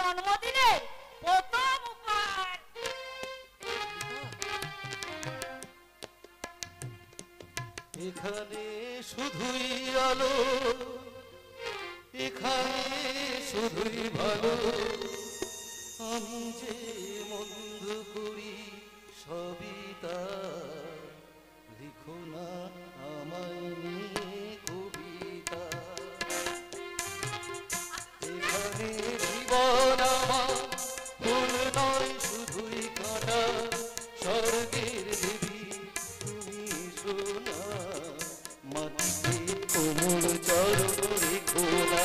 জন্মদিনের প্রথম উপহার। এখানে শুধুই আলো, এখানে শুধুই ভালো, আমি যে মন্দ করি সবই তা লিখো না আমায় নিয়ে কবিতা। এখানে জীবন আমার ফুল নয় শুধুই কাঁটা, স্বর্গের দেবী তুমি সোনা, মাটিতে কোমল চরণ রেখো না,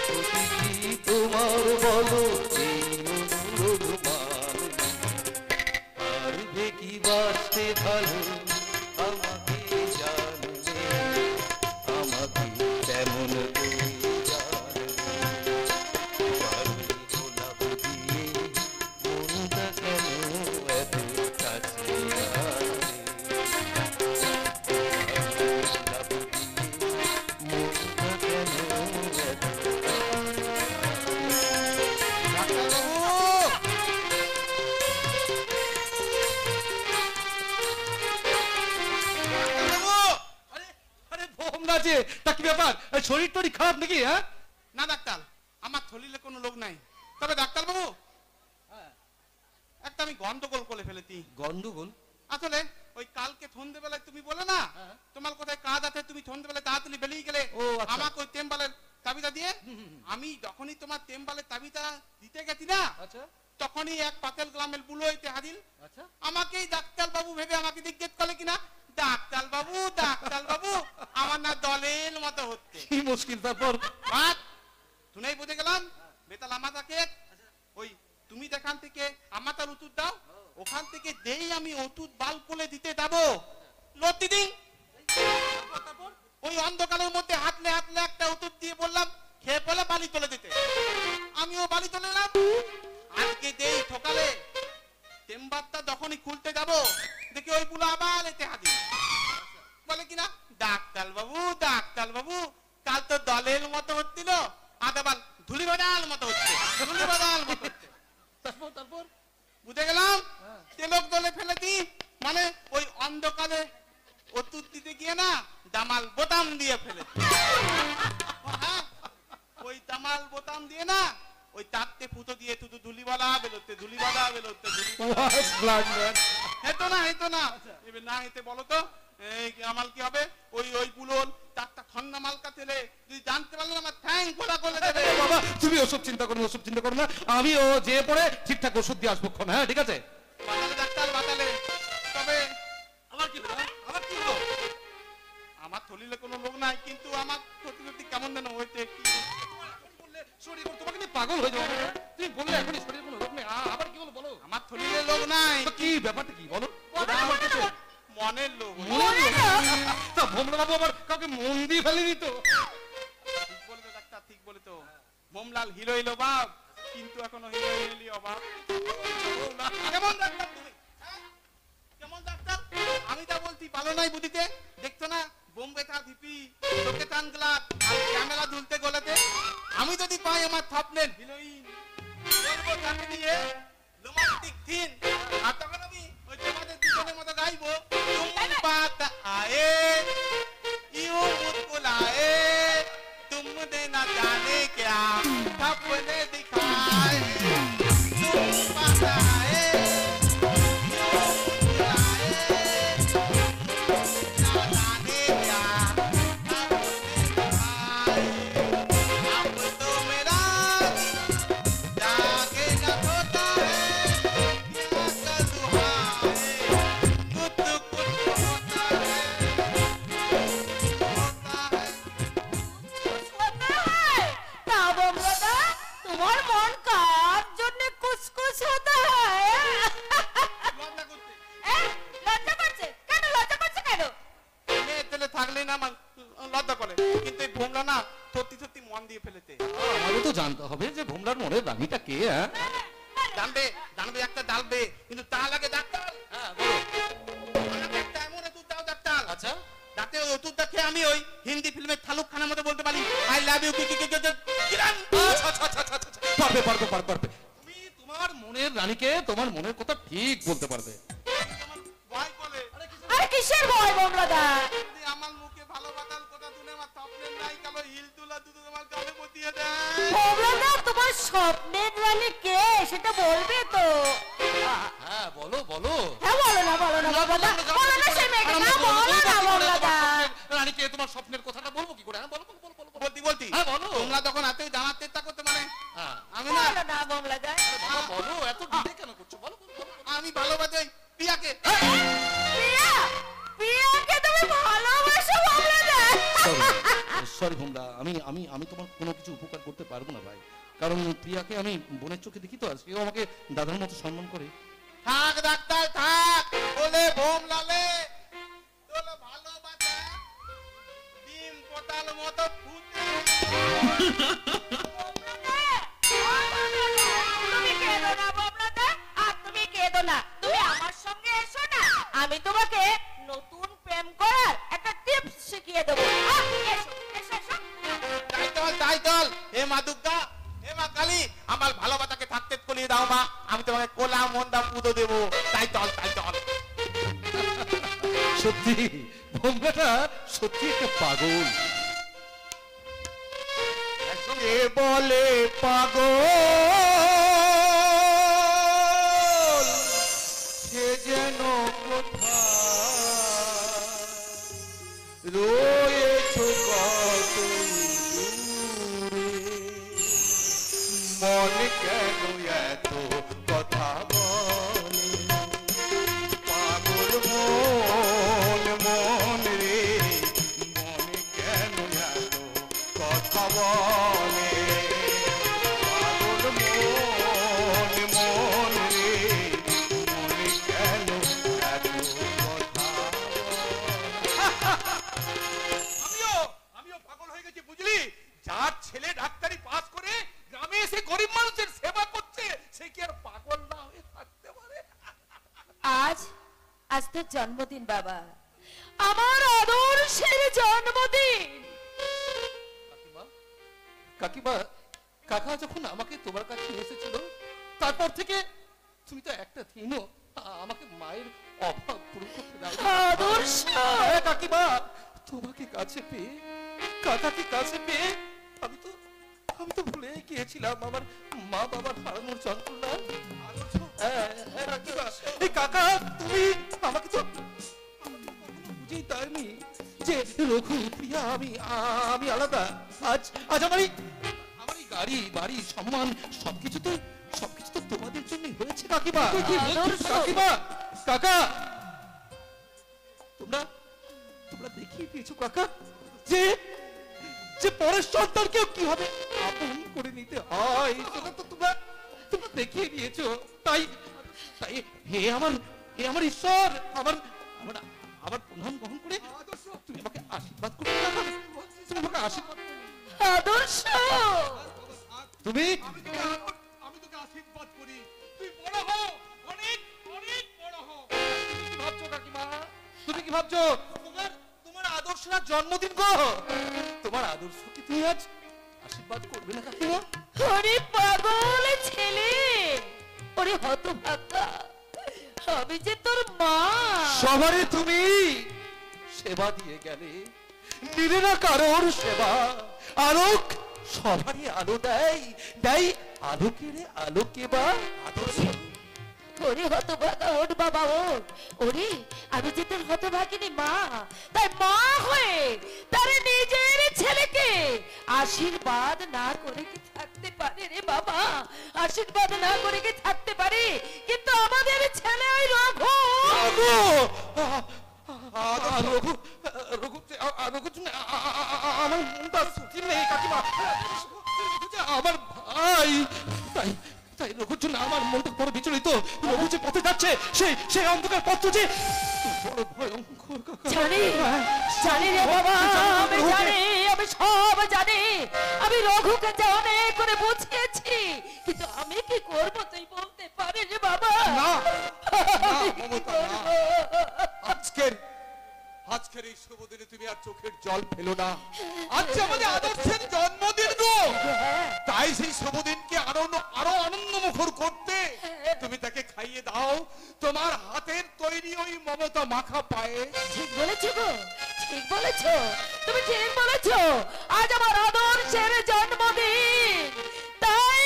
প্রতিটি তোমার বলো এই অনুরোধ মানবে, পারবে কি বাঁচতে ভালো আমাকে জানবে, আমাকে তেমন করে জানবে, পারবে গোলাপ দিয়ে মনটা কেন এত কাছে আসে, গোলাপ দিয়ে মনটা কেন এত শরীর টরি খারাপ নাকি? হ্যাঁ না ডাক্তার, আমার থলিলে কোনো লোক নাই। তবে ডাক্তার বাবু, একটা আমি গন্ডগোল করে ফেলেছি। গন্ডগোল? আসলে ওই কালকে সন্ধ্যেবেলায় তুমি বলে না তোমার কোথায় কাজ আছে, তুমি সন্ধ্যেবেলায় তাড়াতাড়ি বেরিয়ে গেলে আমাকে ওই টেম্বালের তাবিটা দিয়ে। আমি যখনই তোমার টেম্বালের তাবিটা দিতে গেছি না, তখনই এক পাতেল গ্রামের বুলো হইতে হাজির। আমাকেই ডাক্তার বাবু ভেবে আমাকে জিজ্ঞেস করে কিনা, ডাক্তার বাবু ডাক্তার বাবু, আমার না দলের মতো হচ্ছে। কি মুশকিল? তারপর শুনেই বুঝে গেলাম বেতাল আমাকে ওই তুমি যেখান থেকে আমাতার উত্তর দাও, ওখান থেকে দেই আমি ওষুধ বাল করে দিতে যাবো লতি দিন। ওই অন্ধকারের মধ্যে হাতলে হাতলে একটা ওষুধ দিয়ে বললাম খেয়ে পড়লে বালি তুলে দিতে, আমিও বালি তুলে এলাম। আজকে দেই সকালে চেম্বারটা যখনই খুলতে যাবো দেখি ওই বুলো আবার এতে হাজির, বলে কিনা ডাক্তার বাবু ডাক্তার বাবু, কাল তো দলের মতো হচ্ছিল, আজ আবার ধুলি বাদাল মতো হচ্ছে, ধুলি বাদাল মতো হচ্ছে। তারপর বুঝে গেলাম তেলক দলে ফেলেছি, মানে ওই অন্ধকারে ওষুধ দিতে গিয়ে না দামাল বোতাম দিয়ে ফেলেছি। হ্যাঁ, ওই দামাল বোতাম দিয়ে না ওই চারটে ফুটো দিয়ে শুধু ধুলিবালা বেরোচ্ছে, ধুলিবালা বেরোচ্ছে, হেতো না হেতো না। এবার না হেতে বলো তো আমার কি হবে? ওই ওই বুলোন চারটা ঠান্ডা মালকা তেলে যদি জানতে পারলে আমার ঠ্যাং খোলা করে দেবে। বাবা তুমি ওসব চিন্তা করো না, ওসব চিন্তা করো না, আমি ও যে পড়ে ঠিকঠাক ওষুধ দিয়ে আসবো। হ্যাঁ ঠিক আছে বাতালে ডাক্তার বাতালে। তবে আমার কি হলো? আমার কি হলো? আমার থলিলে কোনো লোক নাই, কিন্তু আমার সত্যি সত্যি কেমন যেন হয়েছে। কি বললে শরীর তোমাকে নিয়ে পাগল হয়ে যাবো। তুমি বললে এখনই শরীর কোনো লোক নেই, আবার কি হলো বলো? আমার থলিলে লোক নাই। কি ব্যাপারটা কি বলো? মনের লোক। তা ভোমরা বাবু আবার কাউকে মন দিয়ে ফেলেনি তো? ঠিক বলতো ডাক্তার, ঠিক বলতো। মোমলাল হিরো হইলো বাপ, কিন্তু এখনো হিরো হইলি অভাব। কেমন ডাক্তার তুমি? কেমন ডাক্তার? আমি যা বলছি ভালো নাই বুঝিতে। দেখছো না বোম্বে থা ধিপি, চোখে টান গ্লাস আর ক্যামেরা ঝুলতে গলাতে। আমি যদি পাই আমার স্বপ্নের হিরোইন, বলবো তাকে নিয়ে রোমান্টিক সিন, আর তখন আমি ওই তোমাদের দুজনের মতো গাইবো, তুম বাত আয়ে ইউ মুস্কুলায়ে तुमने ना जाने क्या सपने दिखाए, तुम बताए ना जाने क्या सपने दिखाए, अब तो मेरा जागे न सोता है, क्या करूँ हाय, कुछ कुछ होता है, होता है। তোমার মন কার জন্য কুসকুস হতে হয়? লজ্জা করছে কেন? লজ্জা করছে কেন? মেয়ে ছেলে থাকলে না আমার লজ্জা করে, কিন্তু এই ভোমরা না সত্যি সত্যি মন দিয়ে ফেলেছে। আমারও তো জানতে হবে যে ভোমরার মনের রানীটা কে। হ্যাঁ জানবে জানবে একটা ডালবে, কিন্তু তার আগে ডাক্তার। হ্যাঁ বলো। আমাকে একটা এমন ওষুধ দাও ডাক্তার, আচ্ছা যাতে ওই ওষুধটা খেয়ে আমি ওই হিন্দি ফিল্মের শাহরুখ খানের মতো বলতে পারি আই লাভ ইউ কি কি কি কিরণ। পারবে পারবে পারবে পারবে পারবে তুমি তোমার মনের রানীকে তোমার মনের কথা ঠিক বলতে পারবে। আমার ভয় করে আরে কিসের ভয় বমলাদা? যদি আমার মুখে ভালোবাসার কথা শুনে আমার স্বপ্নের নাই কালো হিল তুলা দুটো তোমার গালে বসিয়ে দেয়। বমলাদা, তোমার স্বপ্নের রানী কে সেটা বলবে তো? হ্যাঁ বলো বলো। হ্যাঁ বলো না বমলাদা, বলো না সেই মেয়েকে, না বলো না বমলাদা। রানীকে তোমার স্বপ্নের কথাটা বলবো কি করে? হ্যাঁ বলো বলো বলো বলো। বলতি হ্যাঁ বলো। তোমরা যখন এত জানার চেষ্টা করতে মানে হ্যাঁ আমি না বলো না বমলাদা। বাবা, বলো এত ডিলে কেন করছো? বলো বলো বলো। আমি ভালোবাসি ওই প্রিয়াকে। প্রিয়া, প্রিয়াকে তুমি ভালোবাসো বমলাদা? সরি ভোমরা, আমি আমি আমি তোমার কোনো কিছু উপকার করতে পারবো না ভাই, কারণ প্রিয়াকে আমি বোনের চোখে দেখি তো, আর সেও আমাকে দাদার মতো সম্মান করে। থাক ডাক্তার থাক, বলে বোম লালে তোলে ভালোবাসা ডিম পোতাল মতো ফুটে। তুমি কেঁদো না বমলাদা, আর তুমি কেঁদো না, তুমি আমার সঙ্গে এসো না, আমি তোমাকে নতুন প্রেম করার একটা টিপস শিখিয়ে দেবো। এসো এসো এসো। তাই চল হে মা দুর্গা, হে মা কালী, আমার ভালোবাসাকে থাকতে কলিয়ে দাও মা, আমি তোমাকে কোলা মন্দা পুজো দেবো। তাই চল তাই চল। সত্যি ভোমরাটা সত্যি একটা পাগল। এ বলে পাগল সে যেন কোথায় রয়েছো কত দূরে, মন কেন এত কথা বলে পাগল মন মন রে, মন কেন এত কথা বলে পাগল মন মন রে, মন কেন এত কথা আমিও পাগল হয়ে গেছি বুঝলি। যার ছেলে ডাক্তারি পাস করে গ্রামে এসে গরিব মানুষের সেবা করছে, সে কি আর পাগল না হয়ে থাকতে পারে? আজ আজ তো জন্মদিন বাবা, আমার আদর্শের জন্মদিন। কাকিমা, কাকিমা, কাকা যখন আমাকে তোমার কাছে এসেছিল তারপর থেকে তুমি তো একটা দিনও আমাকে মায়ের অভাব পূরণ করতে দাও। আদর্শ। হ্যাঁ কাকিমা, তোমাকে কাছে পেয়ে, কাকাকে কাছে পেয়ে আমি তো ভুলে গিয়েছিলাম আমার মা বাবার হারানোর যন্ত্রণা। হ্যাঁ, হ্যাঁ, কাকিমা, এই কাকা তুমি আমাকে তো বুঝেই দাওনি যে রঘু প্রিয়া আমি আলাদা। আজ আমার এই গাড়ি বাড়ি সম্মান সবকিছু তো তোমাদের জন্যই হয়েছে কাকিমা। কাকিমা, কাকা, তোমরা দেখিয়ে দিয়েছো কাকা যে পরের সন্তানকেও কিভাবে আপন করে নিতে হয়, সেটা তো তোমরা দেখিয়ে দিয়েছো। তাই হে আমার ঈশ্বর, আমার প্রণাম গ্রহণ করে তুমি আমাকে আশীর্বাদ করো কাকা, তুমি আমাকে আশীর্বাদ করো। আদর্শ। তুমি আমি তোকে আশীর্বাদ করি, তুই বড় হও, অনেক অনেক বড় হও। কি ভাবছো কাকিমা? তুমি কি ভাবছো? তোমার আদর্শরা জন্মদিন গো, তোমার আদর্শ কি তুমি আজ আশীর্বাদ করবে না কাকিমা? ওরে পাগল ছেলে, ওরে হতভাগা, আমি যে তোর মা। সবারই তুমি সেবা দিয়ে গেলে, নিলে না কারোর সেবা। আলোক সবারই আলো দেয় আলোকের আলোকে বা আদর্শ। ওরে হতভাগা, ওঠ বাবা ওঠ। ওরে আমি যে তোর হতভাগিনী মা, তাই মা হয়ে তার নিজের ছেলেকে আশীর্বাদ না করে কি থাকতে পারে রে বাবা? আশীর্বাদ না করে কি থাকতে পারে? কিন্তু আমাদের ছেলে ওই রঘু। আমার মনটা স্থির নেই কাকিমা, আমার ভাই, তাই রঘুর জন্য আমার মনটা বড় বিচলিত। রঘু যে পথে যাচ্ছে সেই অন্ধকার পথ যে বড় ভয়ঙ্কর কাকা। জানি রে বাবা, আমি জানি, আমি সব জানি। আমি রঘুকে যে অনেক করে বুঝিয়েছি, কিন্তু আমি কি করবো তুই বলতে পারিস বাবা? না, আমি কি মমতা, না। করবো? আজকের এই শুভ দিনে তুমি আর চোখের জল ফেলো না। আজ যে আমাদের আদর্শের জন্মদিন গো, তাই সেই শুভ দিনকে আরো আনন্দমুখর করতে তুমি তাকে খাইয়ে দাও তোমার হাতের তৈরি ওই মমতা মাখা পায়ে। ঠিক বলেছো গো, ঠিক বলেছো, তুমি ঠিক বলেছো। আজ আমার আদর্শের জন্মদিন, তাই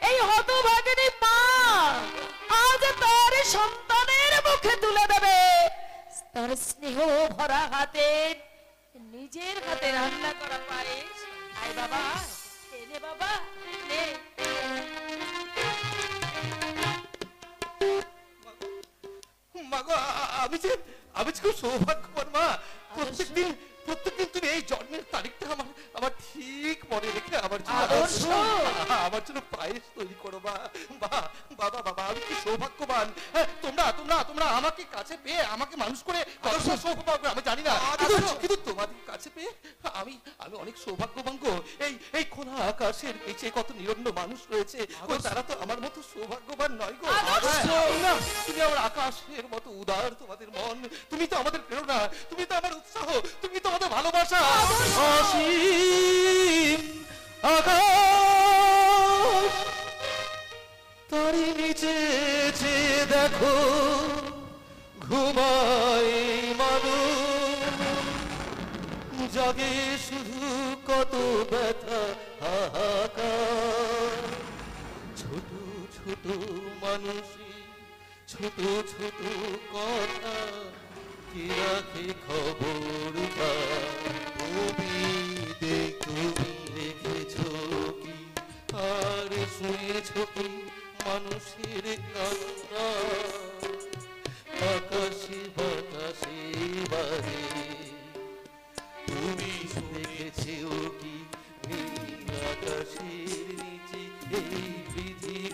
এই হতভাগিনী মা আজ তার সন্তানের মুখে তুলে দেবে তার স্নেহ ভরা হাতে, নিজের হাতে রান্না করা পায়েস। আয় বাবা, এনে বাবা, নে। মা গো, আমি যে খুব সৌভাগ্যবান মা। প্রত্যেকদিন তুমি এই জন্মের তারিখটা আমার ঠিক মনে রেখে আমার জন্য পায়েস তৈরি করো মা। বাবা আমি কি সৌভাগ্যবান। হ্যাঁ, তোমরা আমাকে কাছে পেয়ে আমাকে মানুষ করে কতটা সৌভাগ্য আমি জানি না, কিন্তু তোমাদের কাছে পেয়ে আমি অনেক সৌভাগ্যবান গো। এই খোলা আকাশের নিচে কত নিরন্ন মানুষ রয়েছে, তারা তো আমার মতো সৌভাগ্যবান নয় গো। না, তুমি আমার আকাশের মতো উদার, তোমাদের মন, তুমি তো আমাদের প্রেরণা, তুমি তো আমার উৎসাহ, তুমি তো আমাদের ভালোবাসা। অসীম আকাশ তারই নিচে যে দেখো ঘুমায় মানুষ, জাগে শুধু কত ব্যথা হাহাকার। ছোট ছোট মানুষই ছোট ছোট কথা, কি রাখে খবর তুমি দেখেছো কি আর শুনেছো কি মানুষের কান্না, আকাশে বাতাসে বাজে তুমি দেখেছো কি নীল আকাশের নিচে এই পৃথিবী,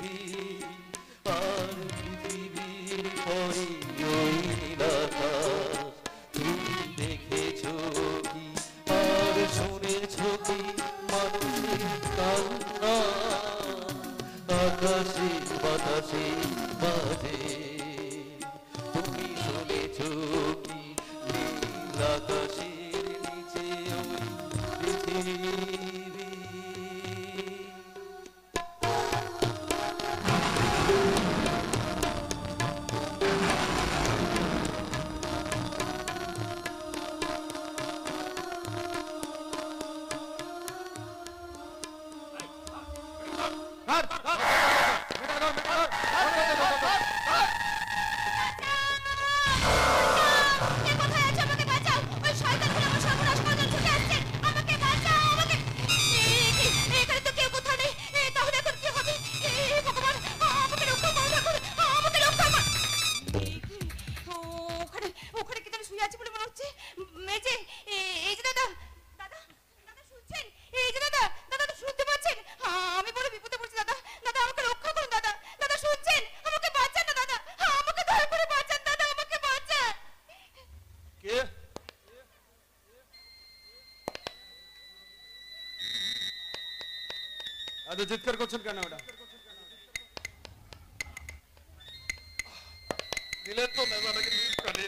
আর পৃথিবীর পরে ওই নীল আকাশ। তুমি দেখেছো কি আর শুনেছো কি মানুষের কান্না, আকাশে বাতাসে বাজে তুমি শুনেছো কি নীল আকাশের নিচে ওই পৃথিবী। চিৎকার করছেন কেন? ওটা দিলেন তো ম্যাম আমাকে কানে।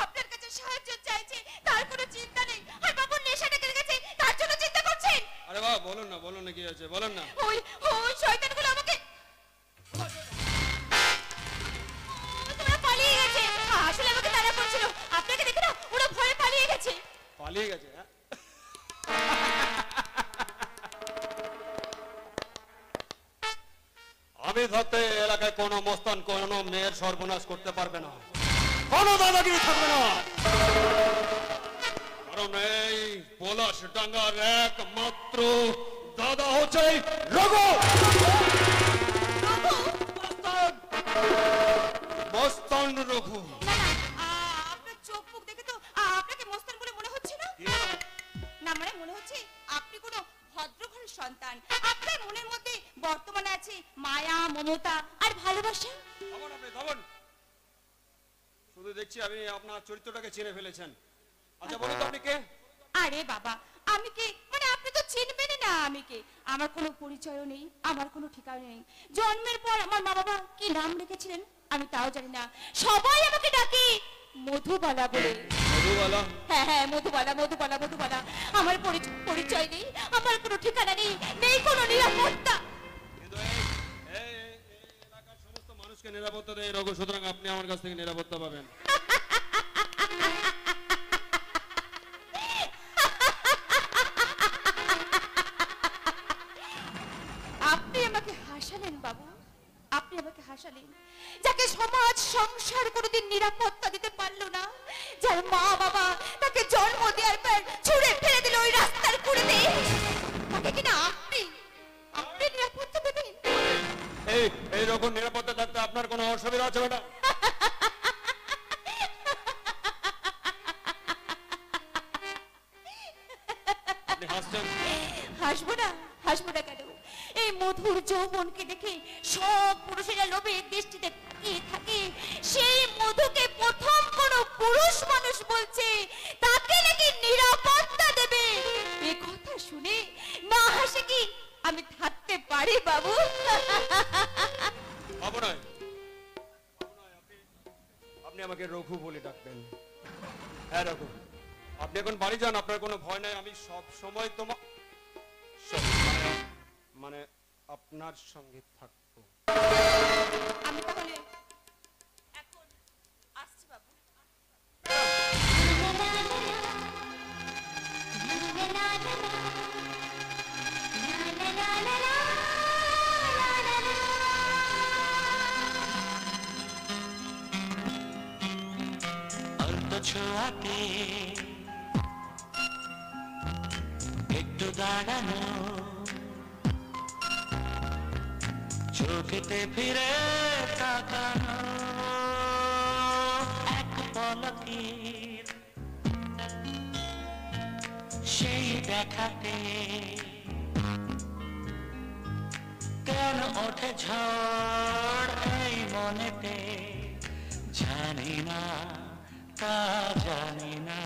আপনার কাছে সাহায্য চাইছে, তার কোনো চিন্তা নেই। আর বাবু নেশাটা কেটে গেছে, তার জন্য চিন্তা করছেন। আরে বাবা বলুন না কি আছে বলুন না। ওই শয়তানগুলো আমাকে তোমরা পালিয়ে গেছে। আসলে আমাকে তাড়া করছিল, আপনাকে দেখে না ওরা ভয়ে পালিয়ে গেছে। পালিয়ে গেছে? হ্যাঁ, আমি থাকতে এলাকায় কোনো মস্তান কোনো মেয়ের সর্বনাশ করতে পারবে না, কোনো দাদাগিরি থাকবে না। কারণ এই পলাশ ডাঙ্গার একমাত্র দাদা হচ্ছে রঘু মস্তান রঘু। আপনার চোখ মুখ দেখে তো আপনাকে মস্তান বলে মনে হচ্ছে না। না মানে মনে হচ্ছে আপনি কোনো ভদ্র ঘরের সন্তান। আপনার মনের মধ্যে বর্তমানে আছে মায়া, মমতা আর ভালোবাসা। থামুন, শুধু দেখছি আপনি আপনার চরিত্রটাকে চিনে ফেলেছেন। আচ্ছা বলুন তো আপনি কে? আরে বাবা, আমি কে মানে আপনি তো চিনবেনই না আমি কে। আমার কোনো পরিচয়ও নেই, আমার কোনো ঠিকানা নেই। জন্মের পর আমার মা বাবা কি নাম রেখেছিলেন আমি তাও জানি না। সবাই আমাকে ডাকে মধুবালা বলে। মধুবালা? হ্যাঁ হ্যাঁ, মধুবালা মধুবালা মধুবালা। আমার পরিচয় নেই, আমার কোনো ঠিকানা নেই, নেই কোনো নিরাপত্তা। কিন্তু এই এলাকার সমস্ত মানুষকে নিরাপত্তা দেয় রঘু, সুতরাং আপনি আমার কাছ থেকে নিরাপত্তা পাবেন। আপনি আমাকে হাসালেন বাবু, আপনি আমাকে হাসালেন। যাকে সমাজ সংসার কোনোদিন নিরাপত্তা দিতে পারলো না, যার মা বাবা তাকে জন্ম দেওয়ার পর ছুঁড়ে ফেলে দিল ওই রাস্তার কুড়িতে, তাকে কিনা আপনি আপনি নিরাপত্তা দেবেন? এই রকম নিরাপত্তা থাকতে আপনার কোনো অসুবিধা আছে না? আপনি হাসছেন? হাসবো না, হাসবো না কেন? এই মধুর যৌবনকে দেখে সব পুরুষেরা লোভে দৃষ্টিতে তাকিয়ে থাকে। সেই মধুকে প্রথম কোন পুরুষ মানুষ বলছে তাকে নাকি নিরাপত্তা দেবে। এ কথা শুনে না হাসে কি আমি থাকতে পারি বাবু? অবনয়, আপনি আমাকে রঘু বলে ডাকবেন। হ্যাঁ রঘু, আপনি এখন বাড়ি যান, আপনার কোনো ভয় নাই। আমি সব সময় মানে আপনার সঙ্গে থাকবো। আমি তাহলে এখন আসছি বাবু। অল্প ছোঁয়াতে একটু দাঁড়ানো, চোখেতে ফিরে তাকানো, এক পলকের সেই দেখাতে কেন ওঠে ঝড় এই মনেতে, জানি না তা জানি না।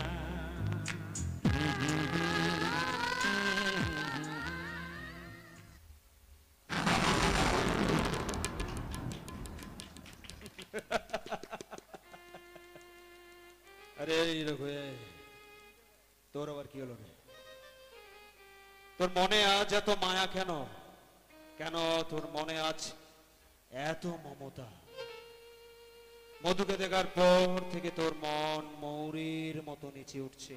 আরে এই রঘু, তোর আবার কি হলো রে? তোর মনে আজ এত মায়া কেন? কেন তোর মনে আজ এত মমতা? মধুকে দেখার পর থেকে তোর মন মৌরীর মতো নেচে উঠছে।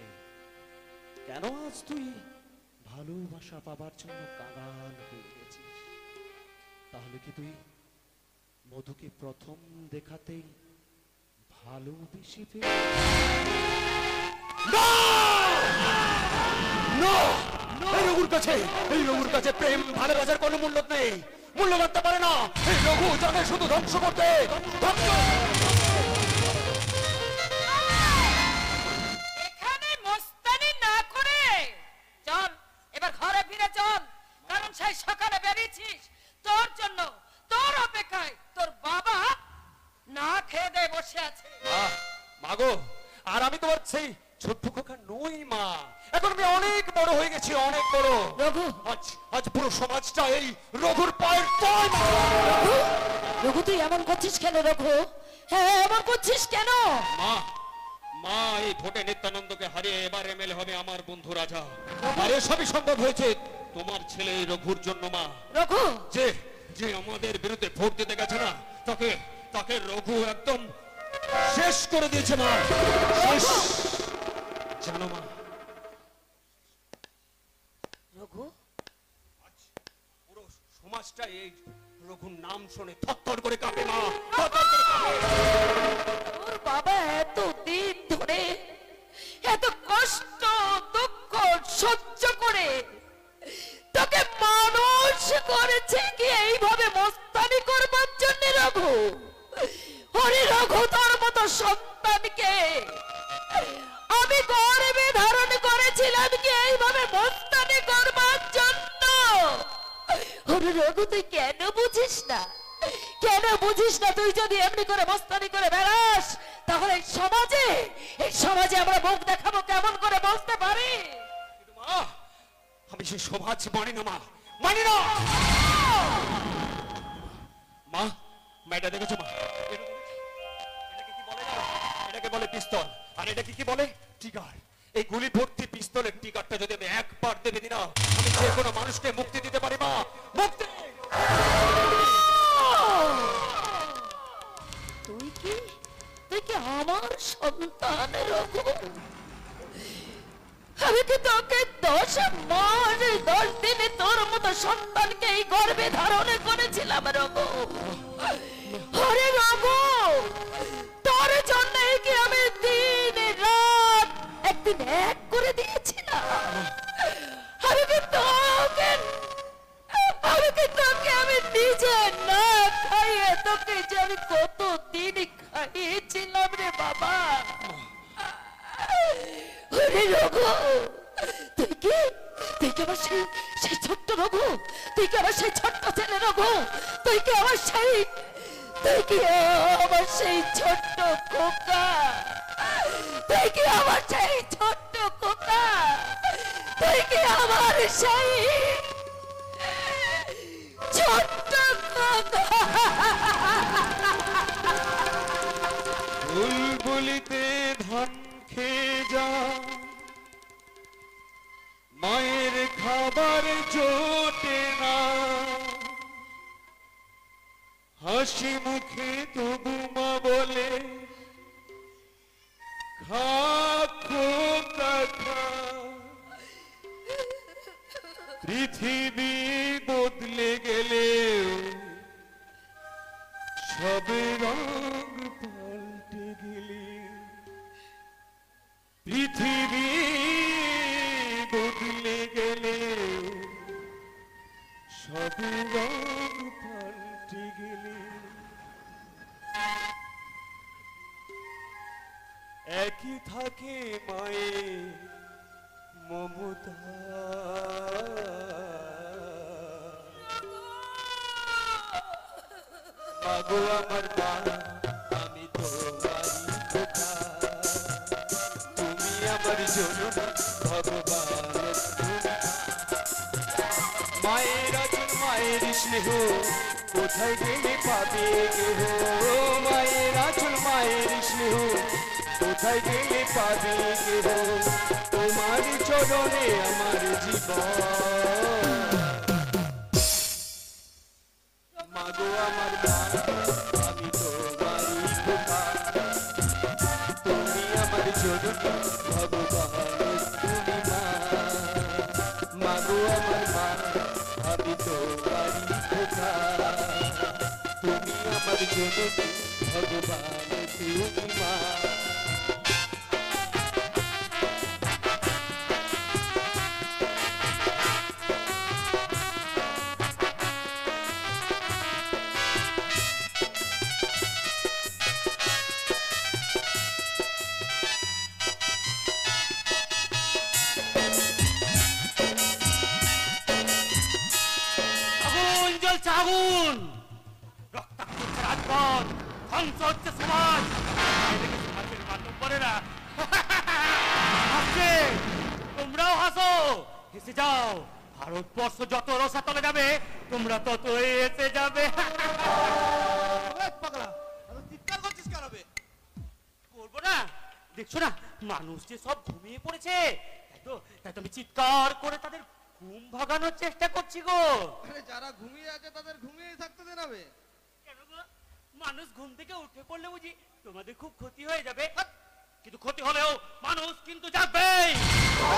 কেন আজ তুই ভালোবাসা পাবার জন্য কাঙাল হয়ে গেছিস? তাহলে কি তুই মধুকে প্রথম দেখাতেই ভালোবেসে এই রঘুর কাছে প্রেম ভালোবাসার কোনো মূল্য নেই, মূল্য রাখতে পারে না। এই রঘু জানে শুধু ধ্বংস করতে, ধ্বংস। এখানে মস্তানি না করে চল এবার ঘরে ফিরে চল, কারণ সেই সকালে বেরিয়েছিস তোর জন্য, তোর অপেক্ষায় তোর বাবা না খেয়ে দিয়ে বসে আছে। মাগো, আর আমি তোমার সেই ছোট্ট খোকা নই মা, এখন আমি অনেক বড় হয়ে গেছি, অনেক বড়। রঘু, আজ পুরো সমাজটা এই রঘুর পায়ের তলায়। রঘু তুই এমন করছিস কেন? রঘু, হ্যাঁ এমন করছিস কেন? মা, মা এই ভোটে নিত্যানন্দকে হারিয়ে এবার এমএলএ হবে আমার বন্ধু রাজা। আর এসবই সম্ভব হয়েছে তোমার ছেলে রঘুর জন্য মা। রঘু, যে যে আমাদের বিরুদ্ধে ভোট দিতে গেছে না, তাকে রঘু একদম শেষ করে দিয়েছে মা, শেষ। জানো মা, রঘু পুরো সমাজটা এই রঘুর নাম শুনে থরথর করে কাঁপে মা, থরথর করে কাঁপে। তোর বাবা এত দিন ধরে এত কষ্ট দুঃখ সহ্য করে তোকে মানুষ করেছে কি এইভাবে মস্তানি করবার জন্য? রঘু, হরি রঘু, তোর মতো সন্তানকে আমি গর্বে ধারণ করেছিলাম কি এইভাবে মস্তানি করবার জন্য? হরি রঘু, তুই কেন বুঝিস না? কেন বুঝিস না? তুই যদি এমনি করে মস্তানি করে বেড়াস তাহলে এই সমাজে আমরা মুখ দেখাবো কেমন করে বলতে পারি? কিন্তু মা, আমি সেই সমাজ মানি না মা, মানি না। মা, মেয়েটা দেখেছো মা? এটাকে কি বলে জানো? এটাকে বলে পিস্তল, আর এটাকে কি বলে? ট্রিগার। এই গুলি ভর্তি পিস্তলের ট্রিগারটা যদি আমি একবার দেবে দিই না, আমি যে কোনো মানুষকে মুক্তি দিতে পারি। মা, মুক্তি! তুই কি আমার সন্তানের আমি কি তোকে 10 মাস 10 দিনে তোর মতো সন্তানকে এই গর্ভে ধারণ করেছিলাম রঘু। আরে রঘু, তোর জন্য কি আমি দিন রাত একদিন এক করে দিয়েছিলাম? আমি কি তোকে আমি নিজে না খাইয়ে তোকে যে আমি কত দিন খাইয়েছিলাম রে বাবা। আরে রঘু, তুই কি আমার সেই ছোট্ট রঘু? তুই কি আমার সেই ছোট্ট ছেলে রঘু? তুই কি আমার সেই ছোট্ট খোকা? তুই কি আমার সেই ছোট্ট খোকা? তুই কি আমার সেই ছোট্ট খোকা? বুলবুলিতে ধান খেয়ে যা, মায়ের খাবার জোটে না, হাসি মুখে তবু মা বলে খা খোকা খা। পৃথিবী বদলে গেলেও সবে রঙ পাল্টে গেলে, পৃথিবী বদলে গেলে সবে রঙ পাল্টে গেলে, একই থাকে মায়ের মমতা। মাগো আমার মা, আমি তোমারই খোকা, তুমি আমার জননী, ভগবানের তুমি। মায়ের আচল মায়ের স্নেহ কোথায় গেলে পাবে কেহ? মায়ের আচল মায়ের স্নেহ কোথায় গেলে পাবে কেহ? তোমার চরণে আমার জীবন। মাগো আমার মা, আমি তোমারই খোকা, তুমি আমার জননী, ভগবানের তুমি মা। মাগো আমার মা, আমি তোমারই খোকা, তুমি আমার জননী, ভগবানের তুমি মা। আগুন জ্বলছে, আগুন! রক্তাক্ত রাজপথ, ধ্বংস হচ্ছে সমাজ। এদিকে সমাজের মাতব্বরেরা হাসছে, তোমরাও হাসো, হেসে যাও। ভারতবর্ষ যত রসাতলে যাবে, তোমরা ততই এসে যাবে। পাগলা, চিৎকার করছিস কেন বে? করবো না? দেখছো না মানুষ যে সব ঘুমিয়ে পড়েছে, তাই তো আমি চিৎকার করে তাদের ঘুম ভাগানোর চেষ্টা করছি গো। আরে যারা ঘুমিয়ে আছে তাদের ঘুমিয়েই থাকতে দে না বে। কেন গো? মানুষ ঘুম থেকে উঠে পড়লে বুঝি তোমাদের খুব ক্ষতি হয়ে যাবে? কিন্তু ক্ষতি হলেও মানুষ কিন্তু জাগবেই।